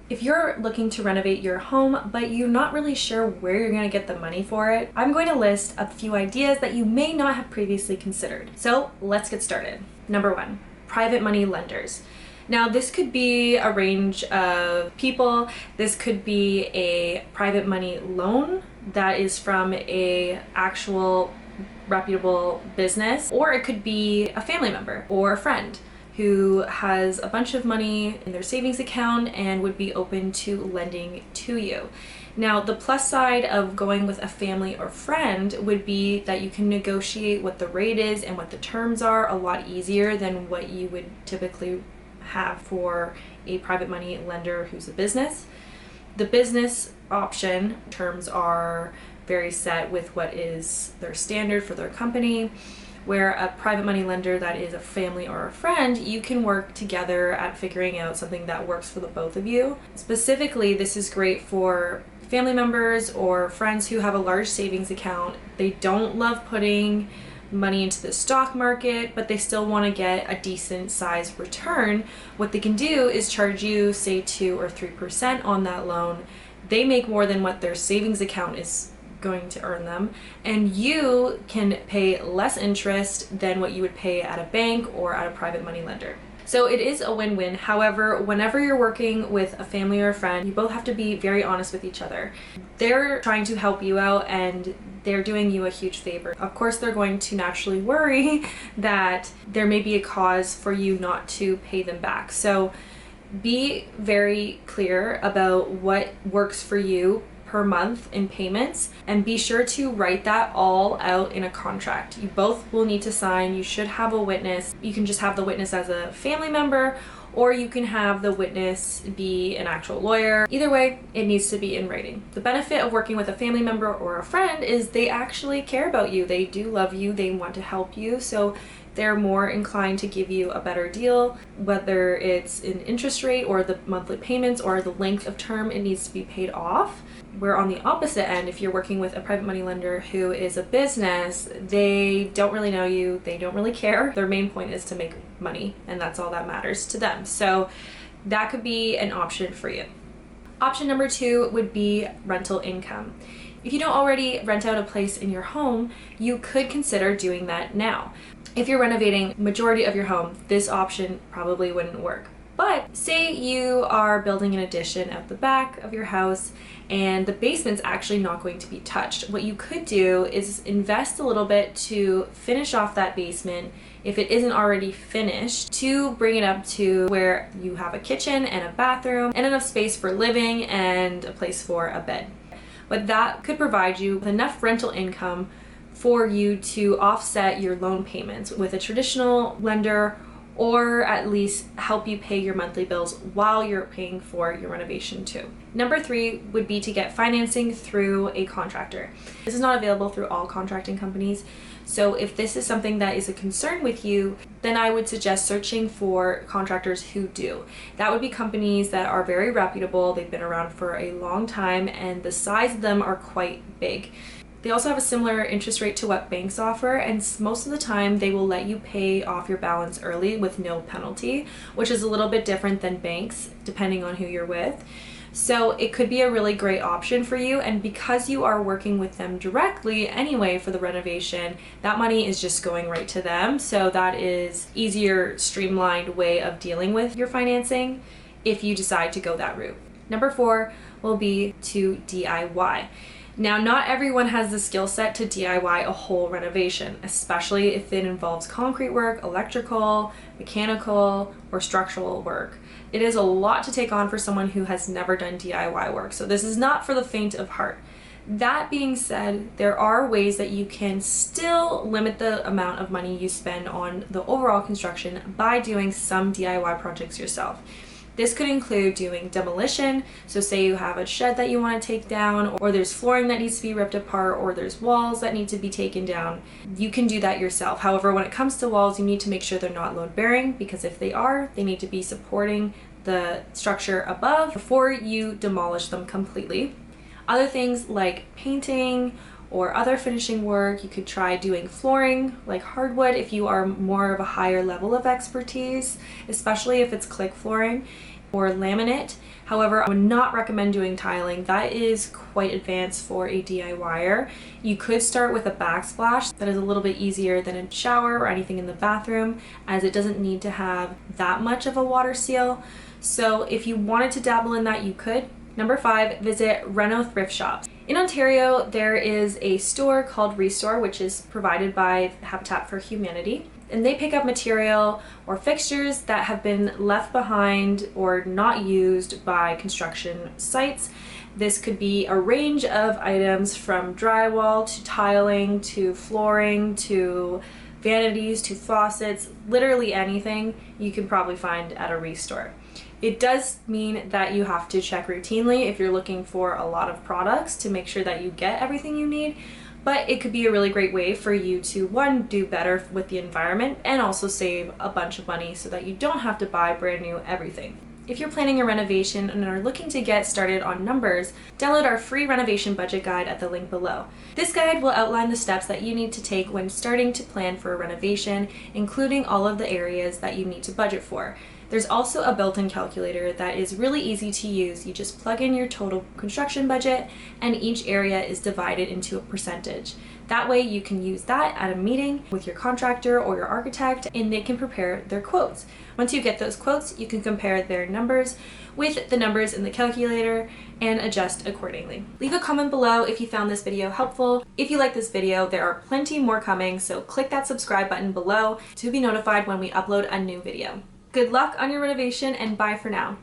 If you're looking to renovate your home, but you're not really sure where you're going to get the money for it, I'm going to list a few ideas that you may not have previously considered. So let's get started. Number one, private money lenders. Now this could be a range of people. This could be a private money loan that is from a actual reputable business, or it could be a family member or a friend who has a bunch of money in their savings account and would be open to lending to you. Now, the plus side of going with a family or friend would be that you can negotiate what the rate is and what the terms are a lot easier than what you would typically have for a private money lender who's a business. The business option terms are very set with what is their standard for their company, where a private money lender that is a family or a friend, you can work together at figuring out something that works for the both of you. Specifically, this is great for family members or friends who have a large savings account. They don't love putting money into the stock market, but they still want to get a decent size return. What they can do is charge you, say, 2 or 3% on that loan. They make more than what their savings account is going to earn them, and you can pay less interest than what you would pay at a bank or at a private money lender. So it is a win-win. However, whenever you're working with a family or a friend, you both have to be very honest with each other. They're trying to help you out and they're doing you a huge favor. Of course, they're going to naturally worry that there may be a cause for you not to pay them back. So be very clear about what works for you per month in payments, and be sure to write that all out in a contract. You both will need to sign. You should have a witness. You can just have the witness as a family member, or you can have the witness be an actual lawyer. Either way, it needs to be in writing. The benefit of working with a family member or a friend is they actually care about you. They do love you. They want to help you. So they're more inclined to give you a better deal, whether it's an interest rate or the monthly payments or the length of term it needs to be paid off. Where on the opposite end, if you're working with a private money lender who is a business, they don't really know you, they don't really care. Their main point is to make money, and that's all that matters to them. So that could be an option for you. Option number 2 would be rental income. If you don't already rent out a place in your home, you could consider doing that now. If you're renovating majority of your home, this option probably wouldn't work. But say you are building an addition at the back of your house and the basement's actually not going to be touched. What you could do is invest a little bit to finish off that basement, if it isn't already finished, to bring it up to where you have a kitchen and a bathroom and enough space for living and a place for a bed. But that could provide you with enough rental income for you to offset your loan payments with a traditional lender, or at least help you pay your monthly bills while you're paying for your renovation too. Number 3 would be to get financing through a contractor. This is not available through all contracting companies. So if this is something that is a concern with you, then I would suggest searching for contractors who do. That would be companies that are very reputable, they've been around for a long time, and the size of them are quite big. They also have a similar interest rate to what banks offer, and most of the time they will let you pay off your balance early with no penalty, which is a little bit different than banks depending on who you're with. So it could be a really great option for you, and because you are working with them directly anyway for the renovation, that money is just going right to them. So that is easier, streamlined way of dealing with your financing if you decide to go that route. Number 4 will be to DIY. Now, not everyone has the skill set to DIY a whole renovation, especially if it involves concrete work, electrical, mechanical, or structural work. It is a lot to take on for someone who has never done DIY work, so this is not for the faint of heart. That being said, there are ways that you can still limit the amount of money you spend on the overall construction by doing some DIY projects yourself. This could include doing demolition. So say you have a shed that you want to take down, or there's flooring that needs to be ripped apart, or there's walls that need to be taken down. You can do that yourself. However, when it comes to walls, you need to make sure they're not load bearing, because if they are, they need to be supporting the structure above before you demolish them completely. Other things like painting or other finishing work, you could try doing flooring like hardwood if you are more of a higher level of expertise, especially if it's click flooring. or laminate. However, I would not recommend doing tiling. That is quite advanced for a DIYer. You could start with a backsplash. That is a little bit easier than a shower or anything in the bathroom, as it doesn't need to have that much of a water seal. So if you wanted to dabble in that, you could. Number 5, visit Reno thrift shops. In Ontario, there is a store called Restore, which is provided by Habitat for Humanity. And they pick up material or fixtures that have been left behind or not used by construction sites. This could be a range of items from drywall to tiling to flooring to vanities to faucets, literally anything you can probably find at a Restore. It does mean that you have to check routinely if you're looking for a lot of products to make sure that you get everything you need. But it could be a really great way for you to, one, do better with the environment and also save a bunch of money so that you don't have to buy brand new everything. If you're planning a renovation and are looking to get started on numbers, download our free renovation budget guide at the link below. This guide will outline the steps that you need to take when starting to plan for a renovation, including all of the areas that you need to budget for. There's also a built-in calculator that is really easy to use. You just plug in your total construction budget and each area is divided into a percentage. That way you can use that at a meeting with your contractor or your architect and they can prepare their quotes. Once you get those quotes, you can compare their numbers with the numbers in the calculator and adjust accordingly. Leave a comment below if you found this video helpful. If you like this video, there are plenty more coming, so click that subscribe button below to be notified when we upload a new video. Good luck on your renovation and bye for now.